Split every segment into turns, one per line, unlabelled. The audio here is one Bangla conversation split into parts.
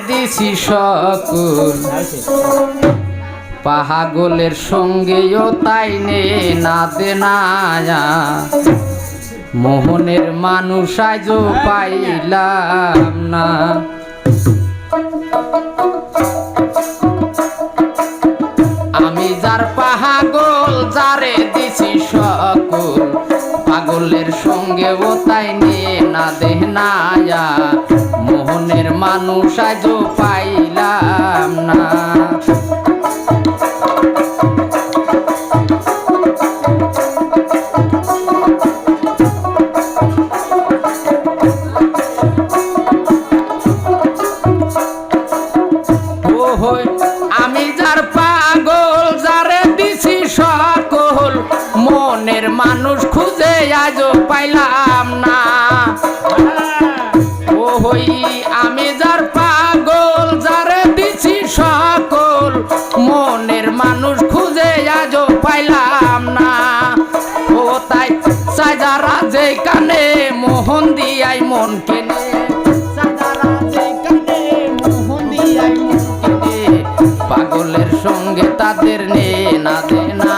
দিছি সকল পাগলের সঙ্গেও তাই নে না দেনা মোহনের মানুষ আজও পাইলাম না। আমি যার পাগল যারে দিছি সকল পাগলের সঙ্গেও তাই নে না দেনা মোহনের মানুষ আজও পাইলাম না। আমি যার পাগল যারে দিছি সকল মনের মানুষ খুঁজে আজও পাইলাম না। ওই আমি যার পাগল যারে দিছি সকল মনের মানুষ খুঁজে আজও পাইলাম না। ও তাই সাজারা যে কানে মোহন দিয়াই মন কেনে পাগলের সঙ্গে তাদের নে না দেনা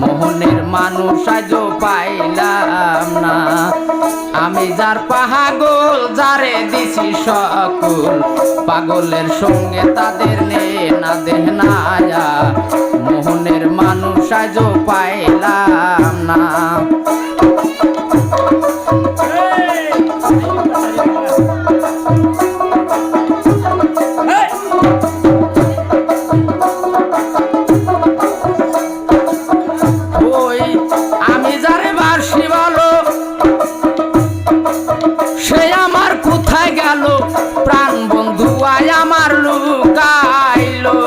মোহনের মানুষ আজও পাইলাম না। আমি যার পাগল যারে দিছি সকল পাগলের সঙ্গে তাদের নে না দেনা মোহনের মানুষ আজও পাইলাম না। প্রাণ বন্ধু আয় আমার লুকাইলো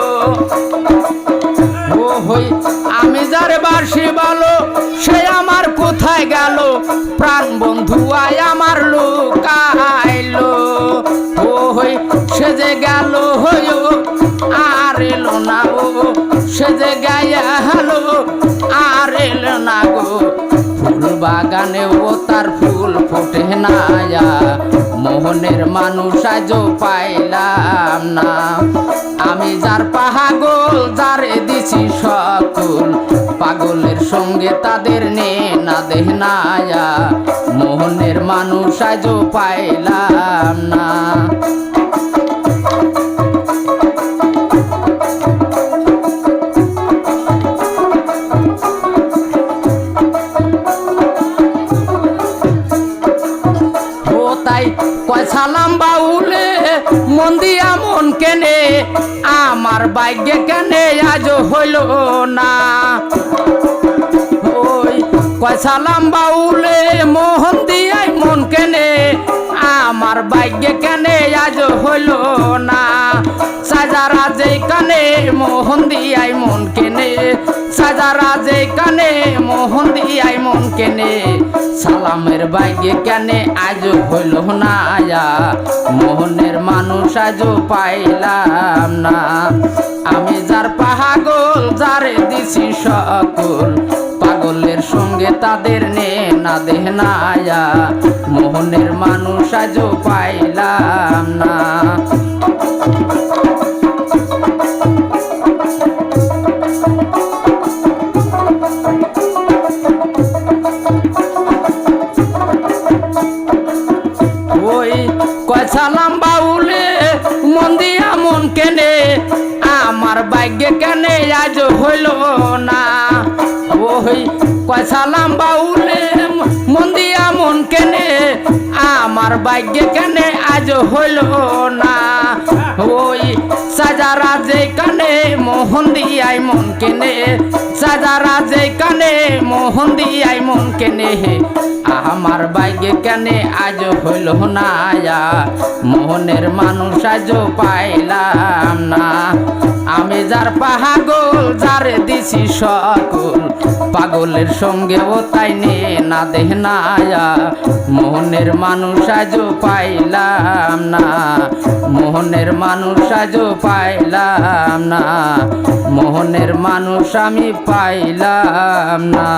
ও হই আমি যারে বাসি বলো সে আমার কোথায় গেল প্রাণ বন্ধু আয় আমার লুকাইলো ও হই সে যে গেল হইও আর এলো না ও সে যে গায়া হলো আর এলো না গো ফুল বাগানে ও তার ফুল ফোটে না মোহনের মানুষ আজও পাইলাম না। আমি যার পাগল যারে দিছি সকল পাগলের সঙ্গে তাদের নে না দেনা মোহনের মানুষ আজও পাইলাম না। সালাম বাউলে মন দিয়া মন কেনে আমার ভাগ্যে কেনে আজও হইল না। ওই কয় সালাম বাউলে মোহন দিয়াই মন কেনে আমার ভাগ্যে কেনে আজও হইল না। সাজারা যে কানে মোহন দিয়াই মন কেনে সাজারা যে কানে মোহন দিয়াই মন কেনে সালামের ভাগ্যে কেনে আজও হইল না মোহনের মানুষ আজও পাইলাম না। আমি যার পাগল যারে দিছি সকল পাগলের সঙ্গে তাদের নে না দেনা মোহনের মানুষ আজও পাইলাম না। সালাম বাউলে মন দিয়া মন কেনে আমার ভাগ্যে কেনে আজ হইল না। ওই কয় সালাম বাউলে মন দিয়া মন কেনে আমার ভাগ্যে কেনে আজ হইল না। ওই সাজারা যে কানে মোহন দিয়াই মন কেনে সাজারা যে কানে মোহন দিয়াই মন কেনে আমার ভাগ্যে কেনে আজ হইল না মোহনের মানুষ আজও পাইলাম না। আমি যার পাগল যারে দিছি সকল পাগলের সঙ্গেও তাই নে না দেনা মোহনের মানুষ আজও পাইলাম না মোহনের মানুষ আজও পাইলাম না মোহনের মানুষ আমি পাইলাম না।